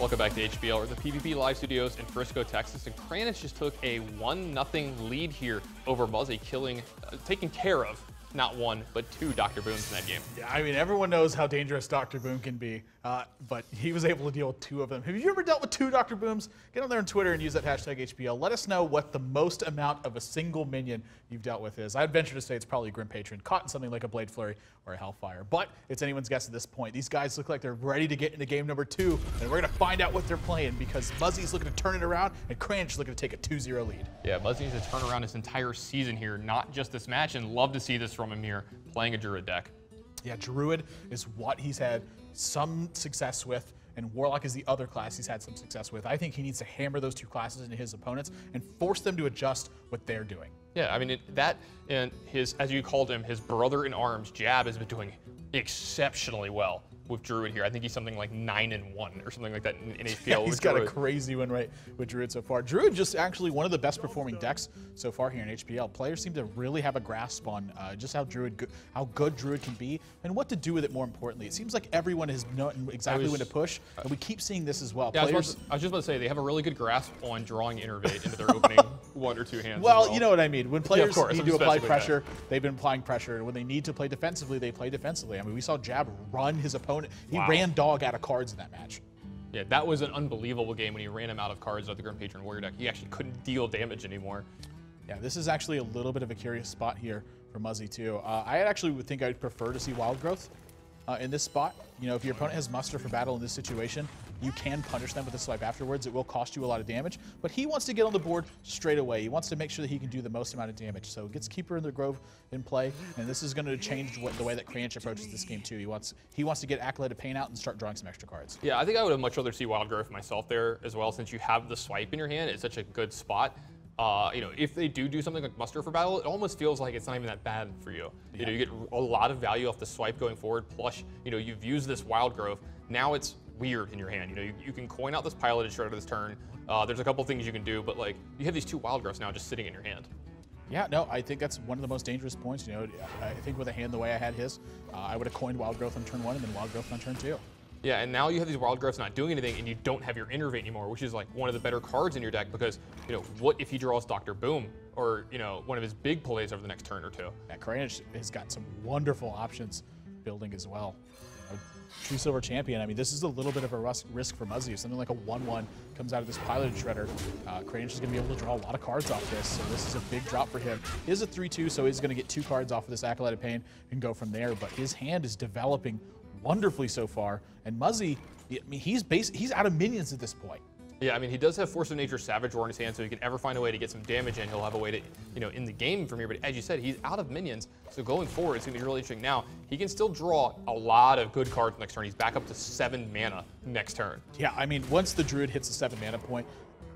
Welcome back to HPL, or the PvP Live Studios in Frisco, Texas. And Kranich just took a 1-0 lead here over Muzzy, taking care of not one, but two Dr. Booms in that game. Yeah, I mean, everyone knows how dangerous Dr. Boom can be, but he was able to deal with two of them. Have you ever dealt with two Dr. Booms? Get on there on Twitter and use that hashtag HPL. Let us know what the most amount of a single minion you've dealt with is. I'd venture to say it's probably a Grim Patron, caught in something like a Blade Flurry or a Hellfire, but it's anyone's guess at this point. These guys look like they're ready to get into game number 2, and we're going to find out what they're playing because Muzzy's looking to turn it around, and Kranich is looking to take a 2-0 lead. Yeah, Muzzy needs to turn around his entire season here, not just this match, and love to see this from him here, playing a Druid deck. Yeah, Druid is what he's had some success with, and Warlock is the other class he's had some success with. I think he needs to hammer those two classes into his opponents and force them to adjust what they're doing. Yeah, I mean, that and his, as you called him, his brother-in-arms, Jab, has been doing exceptionally well with Druid here. I think he's something like 9-1 or something like that in HPL. Yeah, he's got a crazy win rate with Druid so far. Druid just actually one of the best performing decks so far here in HPL. Players seem to really have a grasp on just how good Druid can be and what to do with it more importantly. It seems like everyone has known exactly when to push, and we keep seeing this as well. Yeah, I was just about to say, they have a really good grasp on drawing Innervate into their opening 1 or 2 hands. Well, you know what I mean. When players need to apply pressure, that. they've been applying pressure, and when they need to play defensively, they play defensively. I mean, we saw Jab run his opponent. He ran dog out of cards in that match. Yeah, that was an unbelievable game when he ran him out of cards out of the Grim Patron Warrior deck. He actually couldn't deal damage anymore. Yeah, this is actually a little bit of a curious spot here for Muzzy too. I actually would think I'd prefer to see Wild Growth in this spot. You know, if your opponent has muster for battle in this situation, you can punish them with a swipe afterwards. It will cost you a lot of damage, but he wants to get on the board straight away. He wants to make sure that he can do the most amount of damage. So gets Keeper in the Grove in play, and this is going to change the way that Kranich approaches this game too. He wants to get Acolyte of Pain out and start drawing some extra cards. Yeah, I think I would have much rather see Wild Growth myself there as well, since you have the swipe in your hand. It's such a good spot. You know, if they do something like muster for battle, it almost feels like it's not even that bad for you. Yeah. You know, you get a lot of value off the swipe going forward. Plus, you know, you've used this Wild Growth. Now it's weird in your hand. You know, you can coin out this Piloted Shredder this turn. There's a couple things you can do, but like you have these 2 Wild Growths now just sitting in your hand. Yeah, no, I think that's one of the most dangerous points. You know, I think with a hand the way I had his, I would have coined Wild Growth on turn 1 and then Wild Growth on turn 2. Yeah, and now you have these Wild Growths not doing anything, and you don't have your Innervate anymore, which is like one of the better cards in your deck because, you know, what if he draws Dr. Boom or, you know, one of his big plays over the next turn or 2? Yeah, Kranich has got some wonderful options building as well. True Silver Champion, I mean, this is a little bit of a risk for Muzzy. If something like a 1-1 comes out of this Piloted Shredder, Kranich is going to be able to draw a lot of cards off this, so this is a big drop for him. It is a 3-2, so he's going to get 2 cards off of this Acolyte of Pain and go from there, but his hand is developing wonderfully so far, and Muzzy, I mean, he's out of minions at this point. Yeah, I mean, he does have Force of Nature Savage Roar in his hand, so he can ever find a way to get some damage in. He'll have a way to, you know, in the game from here. But as you said, he's out of minions, so going forward, it's going to be really interesting. Now, he can still draw a lot of good cards next turn. He's back up to 7 mana next turn. Yeah, I mean, once the Druid hits the 7 mana point,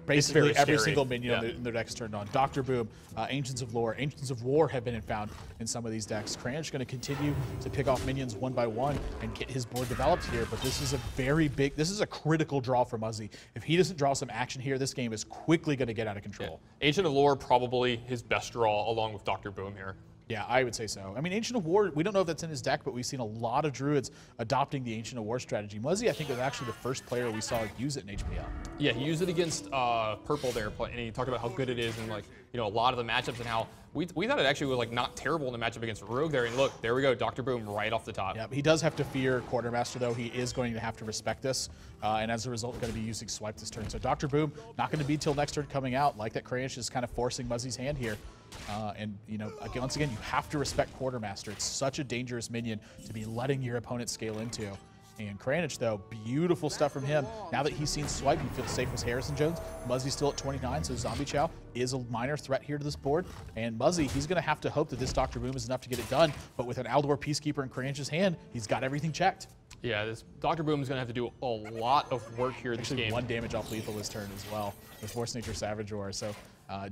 basically every single minion in their deck's turned on. Dr. Boom, Ancients of Lore, Ancients of War have been found in some of these decks. Kranich going to continue to pick off minions one by one and get his board developed here, but this is a this is a critical draw for Muzzy. If he doesn't draw some action here, this game is quickly going to get out of control. Yeah. Ancient of Lore, probably his best draw along with Dr. Boom here. Yeah, I would say so. I mean, Ancient of War, we don't know if that's in his deck, but we've seen a lot of Druids adopting the Ancient of War strategy. Muzzy, I think, was actually the first player we saw use it in HPL. Yeah, he used it against Purple there, and he talked about how good it is and, like, you know, a lot of the matchups and how we thought it actually was, like, not terrible in the matchup against Rogue there. And look, there we go, Dr. Boom right off the top. Yeah, he does have to fear Quartermaster, though. He is going to have to respect this, and as a result, going to be using Swipe this turn. So Dr. Boom, not going to be till next turn coming out. Like that, Kranich is kind of forcing Muzzy's hand here. And, you know, once again, you have to respect Quartermaster. It's such a dangerous minion to be letting your opponent scale into. And Kranich, though, beautiful stuff from him. Now that he's seen Swipe, he feels safe with Harrison Jones. Muzzy's still at 29, so Zombie Chow is a minor threat here to this board. And Muzzy, he's going to have to hope that this Dr. Boom is enough to get it done. But with an Aldor Peacekeeper in Kranich's hand, he's got everything checked. Yeah, this Dr. Boom is going to have to do a lot of work here this game. 1 damage off lethal this turn as well with Force Nature Savage Roar. So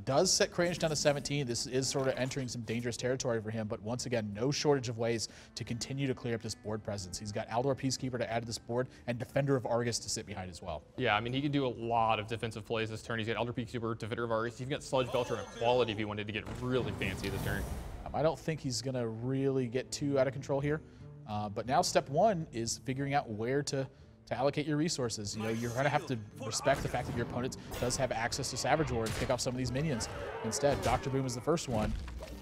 does set Kranich down to 17. This is sort of entering some dangerous territory for him, but once again, no shortage of ways to continue to clear up this board presence. He's got Aldor Peacekeeper to add to this board and Defender of Argus to sit behind as well. Yeah, I mean, he can do a lot of defensive plays this turn. He's got Aldor Peacekeeper, Defender of Argus. He's got Sludge Belcher and Equality if he wanted to get really fancy this turn. I don't think he's going to really get too out of control here. But now step 1 is figuring out where to to allocate your resources. You know, you're going to have to respect the fact that your opponent does have access to Savage Roar and pick off some of these minions. Instead, Dr. Boom is the first one,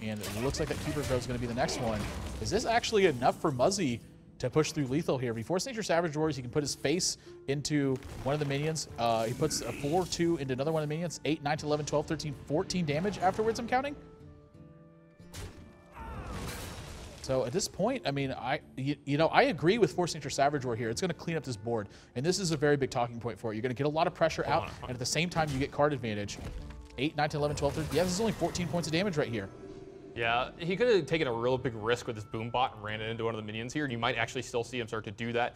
and it looks like that Keeper Crow is going to be the next one. Is this actually enough for Muzzy to push through lethal here? If he Force Nature Savage Roars, he can put his face into one of the minions. He puts a 4-2 into another one of the minions. 8, 9, 11, 12, 13, 14 damage afterwards, I'm counting. So at this point, I mean, I agree with Force Nature Savage Roar here. It's going to clean up this board, and this is a very big talking point for you. You're going to get a lot of pressure out, and at the same time, you get card advantage. 8, 9, 10, 11, 12, 13. Yeah, this is only 14 points of damage right here. Yeah, he could have taken a real big risk with his boom bot and ran it into one of the minions here, and you might actually still see him start to do that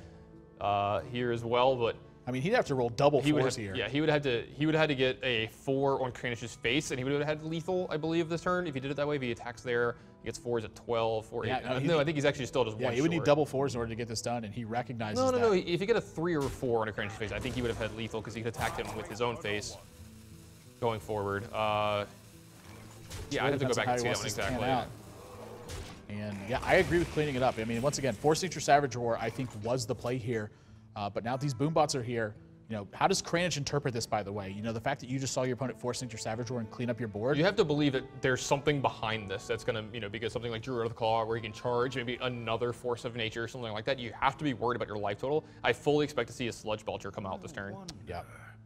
here as well. But I mean, he'd have to roll double fours here. Yeah, he would have had to get a 4 on Kranich's face, and he would have had lethal, I believe, this turn. If he did it that way, if he attacks there, he gets 4s at 12, 4, 8. Yeah, No, I think he's actually still just one he would short. need double 4s in order to get this done, and he recognizes that. No. If you get a 3 or 4 on a Kranich's face, I think he would have had lethal because he could attack him with his own face going forward. Yeah, I'd have to go back and see that one exactly. And yeah, I agree with cleaning it up. I mean, once again, Force Nature Savage Roar, I think, was the play here. But now these boom bots are here. You know, how does Kranich interpret this, by the way? You know, the fact that you just saw your opponent Force Nature Savage Roar and clean up your board. You have to believe that there's something behind this that's going to, you know, because something like Druid of the Claw where you can charge maybe another Force of Nature or something like that. You have to be worried about your life total. I fully expect to see a Sludge Belcher come out this turn. Yeah.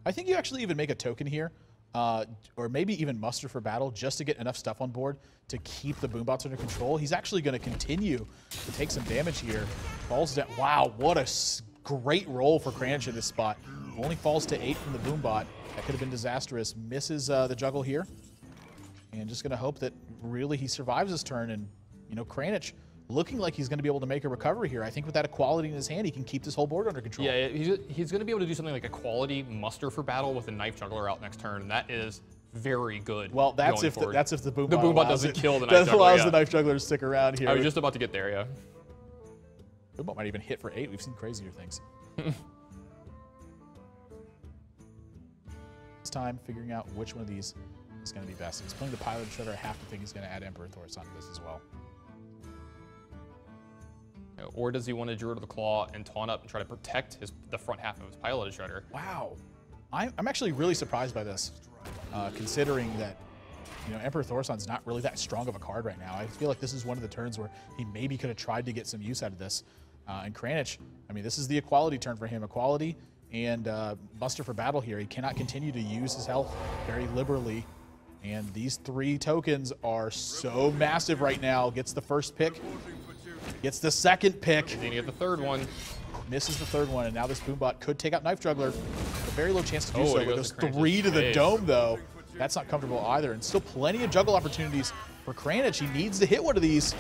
I think you actually even make a token here. Or maybe even muster for battle just to get enough stuff on board to keep the boom bots under control. He's actually going to continue to take some damage here. Falls down. Wow, what a great roll for Kranich in this spot. Only falls to 8 from the boom bot. That could have been disastrous. Misses the juggle here. And just going to hope that really he survives this turn. And, you know, Kranich looking like he's going to be able to make a recovery here. I think with that equality in his hand, he can keep this whole board under control. Yeah, he's going to be able to do something like a quality muster for battle with a Knife Juggler out next turn, and that is very good. Well, that's if the boom bot doesn't kill the Knife Juggler. Allows the Knife Juggler to stick around here. I was just about to get there, yeah. Boom bot might even hit for 8. We've seen crazier things. This time figuring out which one of these is going to be best. If he's playing the Pilot Shredder, I have to think he's going to add Emperor Thor's onto this as well. Or does he want to Druid of the Claw and taunt up and try to protect the front half of his Piloted Shredder? Wow. I'm actually really surprised by this, considering that, you know, Emperor Thorson's not really that strong of a card right now. I feel like this is one of the turns where he maybe could have tried to get some use out of this. And Kranich, I mean, this is the equality turn for him. Equality and muster for battle here. He cannot continue to use his health very liberally. And these 3 tokens are so massive right now. Gets the first pick. Gets the second pick. He's going to get the third one. Misses the third one, and now this Boombot could take out Knife Juggler. A very low chance to do so. With those 3 to the dome, though, that's not comfortable either. And still plenty of juggle opportunities for Kranich. He needs to hit one of these.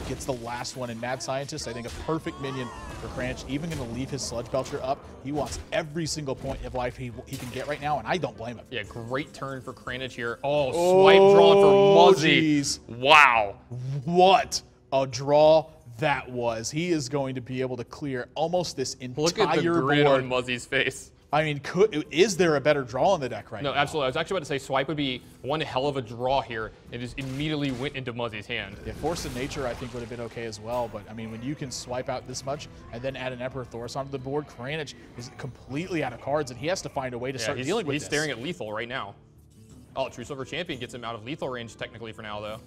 Gets the last one, and Mad Scientist, I think, a perfect minion for Kranich. Even going to leave his Sludge Belcher up. He wants every single point of life he can get right now, and I don't blame him. Yeah, great turn for Kranich here. Oh, swipe drawn for Muzzy. Geez. Wow. What a draw that was. He is going to be able to clear almost this entire Look at the grin board on Muzzy's face. I mean, is there a better draw on the deck right now? No, absolutely. I was actually about to say swipe would be one hell of a draw here. It just immediately went into Muzzy's hand. Yeah, Force of Nature I think would have been okay as well, but I mean, when you can swipe out this much and then add an Emperor Thor's onto the board, Kranich is completely out of cards, and he has to find a way to start dealing with this. He's staring at lethal right now. Oh, True Silver Champion gets him out of lethal range technically for now, though.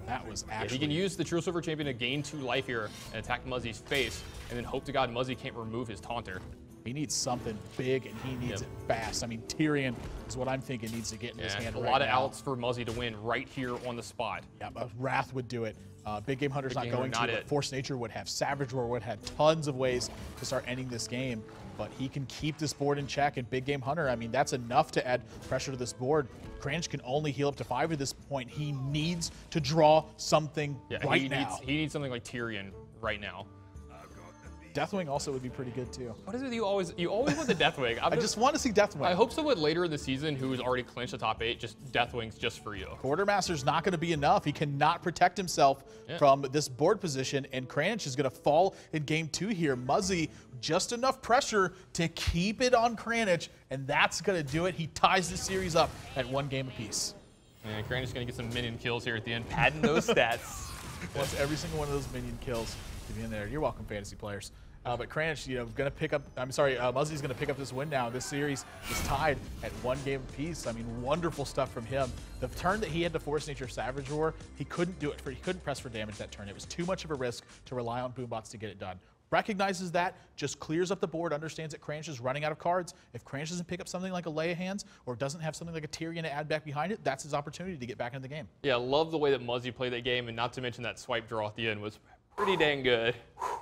That was actually... He can use the True Silver Champion to gain 2 life here and attack Muzzy's face, and then hope to God Muzzy can't remove his taunter. He needs something big, and he needs it fast. I mean, Tyrion is what I'm thinking needs to get in his hand right now. A lot of outs for Muzzy to win right here on the spot. Yeah, Wrath would do it. Big Game Hunter's not going to, but Force Nature would have. Savage Roar would have tons of ways to start ending this game, but he can keep this board in check, and Big Game Hunter, I mean, that's enough to add pressure to this board. Kranich can only heal up to 5 at this point. He needs to draw something right now. He needs something like Tyrion right now. Deathwing also would be pretty good too. What is it you always want the Deathwing? I just want to see Deathwing. I hope someone later in the season who has already clinched the top 8, just Deathwing's just for you. Quartermaster's not going to be enough. He cannot protect himself from this board position, and Kranich is going to fall in game 2 here. Muzzy, just enough pressure to keep it on Kranich, and that's going to do it. He ties the series up at 1 game apiece. And Kranich's going to get some minion kills here at the end, padding those stats. Wants every single one of those minion kills to be in there. You're welcome, fantasy players. But Kranich, going to pick up. Muzzy's going to pick up this win now. This series is tied at 1 game apiece. I mean, wonderful stuff from him. The turn that he had to force Nature Savage Roar, he couldn't do it. He couldn't press for damage that turn. It was too much of a risk to rely on Boombots to get it done. Recognizes that, just clears up the board, understands that Kranich is running out of cards. If Kranich doesn't pick up something like a Lay of Hands or doesn't have something like a Tyrion to add back behind it, that's his opportunity to get back into the game. Yeah, love the way that Muzzy played that game, and not to mention that swipe draw at the end was pretty dang good.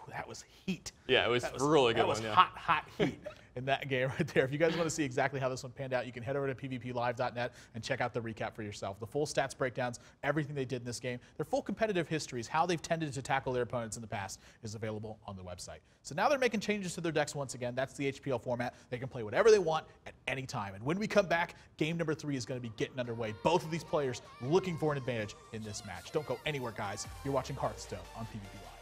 That was heat. Yeah, it was really good. That was hot heat in that game right there. If you guys want to see exactly how this one panned out, you can head over to pvplive.net and check out the recap for yourself. The full stats breakdowns, everything they did in this game, their full competitive histories, how they've tended to tackle their opponents in the past is available on the website. So now they're making changes to their decks once again. That's the HPL format. They can play whatever they want at any time. And when we come back, game number 3 is going to be getting underway. Both of these players looking for an advantage in this match. Don't go anywhere, guys. You're watching Hearthstone on PvP Live.